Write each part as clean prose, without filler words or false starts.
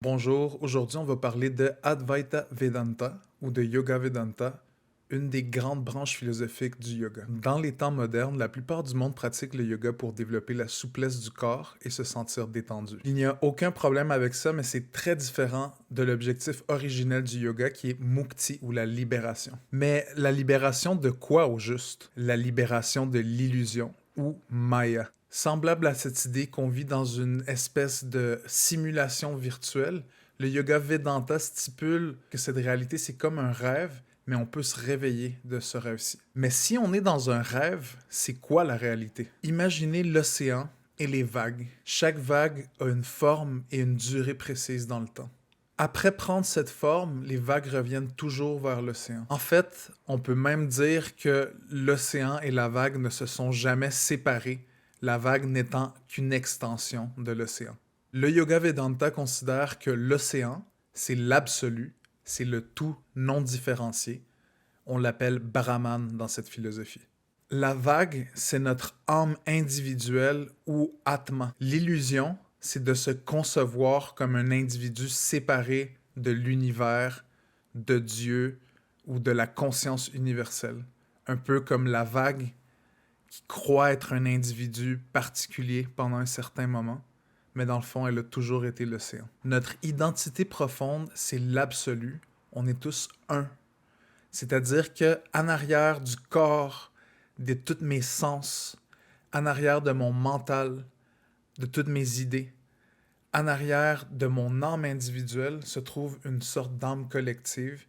Bonjour, aujourd'hui on va parler de Advaita Vedanta ou de Yoga Vedanta, une des grandes branches philosophiques du yoga. Dans les temps modernes, la plupart du monde pratique le yoga pour développer la souplesse du corps et se sentir détendu. Il n'y a aucun problème avec ça, mais c'est très différent de l'objectif originel du yoga qui est mukti ou la libération. Mais la libération de quoi au juste? La libération de l'illusion ou maya. Semblable à cette idée qu'on vit dans une espèce de simulation virtuelle, le yoga Vedanta stipule que cette réalité c'est comme un rêve, mais on peut se réveiller de ce rêve-ci. Mais si on est dans un rêve, c'est quoi la réalité? Imaginez l'océan et les vagues. Chaque vague a une forme et une durée précise dans le temps. Après prendre cette forme, les vagues reviennent toujours vers l'océan. En fait, on peut même dire que l'océan et la vague ne se sont jamais séparés, la vague n'étant qu'une extension de l'océan. Le Yoga Vedanta considère que l'océan, c'est l'absolu, c'est le tout non différencié. On l'appelle Brahman dans cette philosophie. La vague, c'est notre âme individuelle ou Atma. L'illusion, c'est de se concevoir comme un individu séparé de l'univers, de Dieu ou de la conscience universelle. Un peu comme la vague qui croit être un individu particulier pendant un certain moment, mais dans le fond, elle a toujours été l'océan. Notre identité profonde, c'est l'absolu. On est tous un. C'est-à-dire que en arrière du corps, de tous mes sens, en arrière de mon mental, de toutes mes idées, en arrière de mon âme individuelle se trouve une sorte d'âme collective.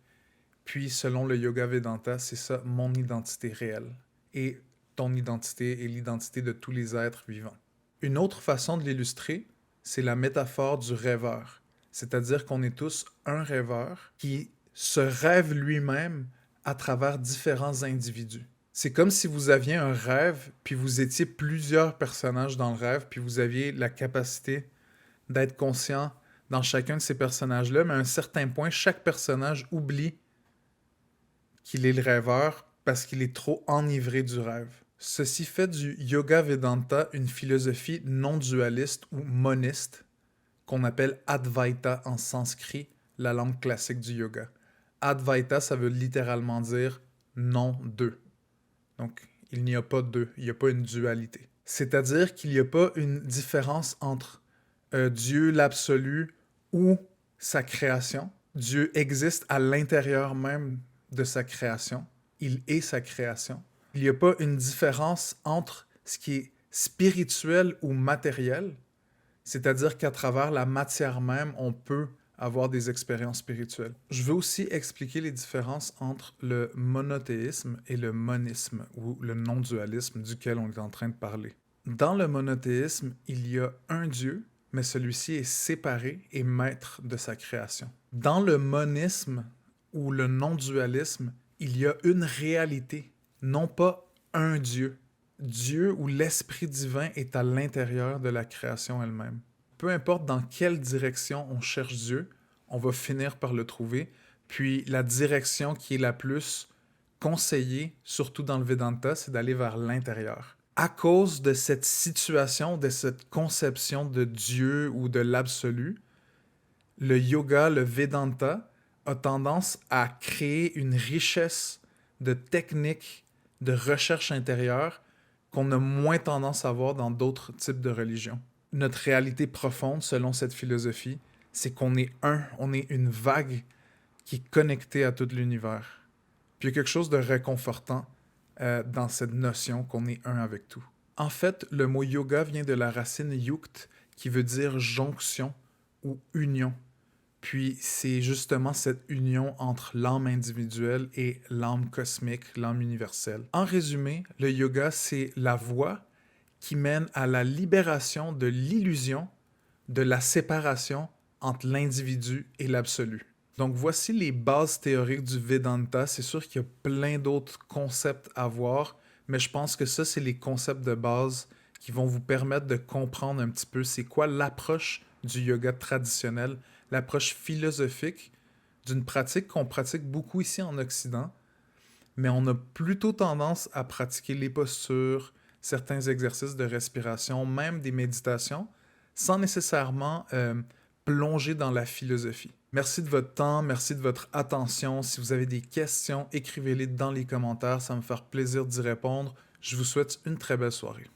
Puis, selon le Yoga Vedanta, c'est ça mon identité réelle. Et ton identité est l'identité de tous les êtres vivants. Une autre façon de l'illustrer, c'est la métaphore du rêveur. C'est-à-dire qu'on est tous un rêveur qui se rêve lui-même à travers différents individus. C'est comme si vous aviez un rêve, puis vous étiez plusieurs personnages dans le rêve, puis vous aviez la capacité d'être conscient dans chacun de ces personnages-là, mais à un certain point, chaque personnage oublie qu'il est le rêveur parce qu'il est trop enivré du rêve. Ceci fait du Yoga Vedanta une philosophie non dualiste ou moniste qu'on appelle Advaita en sanskrit, la langue classique du yoga. Advaita, ça veut littéralement dire non deux. Donc, il n'y a pas deux, il n'y a pas une dualité. C'est-à-dire qu'il n'y a pas une différence entre Dieu, l'absolu, ou sa création. Dieu existe à l'intérieur même de sa création. Il est sa création. Il n'y a pas une différence entre ce qui est spirituel ou matériel, c'est-à-dire qu'à travers la matière même, on peut avoir des expériences spirituelles. Je veux aussi expliquer les différences entre le monothéisme et le monisme, ou le non-dualisme duquel on est en train de parler. Dans le monothéisme, il y a un Dieu, mais celui-ci est séparé et maître de sa création. Dans le monisme ou le non-dualisme, il y a une réalité, non pas un Dieu. Dieu ou l'Esprit divin est à l'intérieur de la création elle-même. Peu importe dans quelle direction on cherche Dieu, on va finir par le trouver. Puis la direction qui est la plus conseillée, surtout dans le Vedanta, c'est d'aller vers l'intérieur. À cause de cette situation, de cette conception de Dieu ou de l'absolu, le yoga, le Vedanta, a tendance à créer une richesse de techniques de recherche intérieure qu'on a moins tendance à voir dans d'autres types de religions. Notre réalité profonde, selon cette philosophie, c'est qu'on est un, on est une vague qui est connectée à tout l'univers. Puis il y a quelque chose de réconfortant dans cette notion qu'on est un avec tout. En fait, le mot yoga vient de la racine yukt, qui veut dire jonction ou union. Puis c'est justement cette union entre l'âme individuelle et l'âme cosmique, l'âme universelle. En résumé, le yoga, c'est la voie qui mène à la libération de l'illusion de la séparation entre l'individu et l'absolu. Donc voici les bases théoriques du Vedanta. C'est sûr qu'il y a plein d'autres concepts à voir, mais je pense que ça, c'est les concepts de base qui vont vous permettre de comprendre un petit peu c'est quoi l'approche du yoga traditionnel, l'approche philosophique d'une pratique qu'on pratique beaucoup ici en Occident, mais on a plutôt tendance à pratiquer les postures, certains exercices de respiration, même des méditations, sans nécessairement plonger dans la philosophie. Merci de votre temps, merci de votre attention. Si vous avez des questions, écrivez-les dans les commentaires, ça va me faire plaisir d'y répondre. Je vous souhaite une très belle soirée.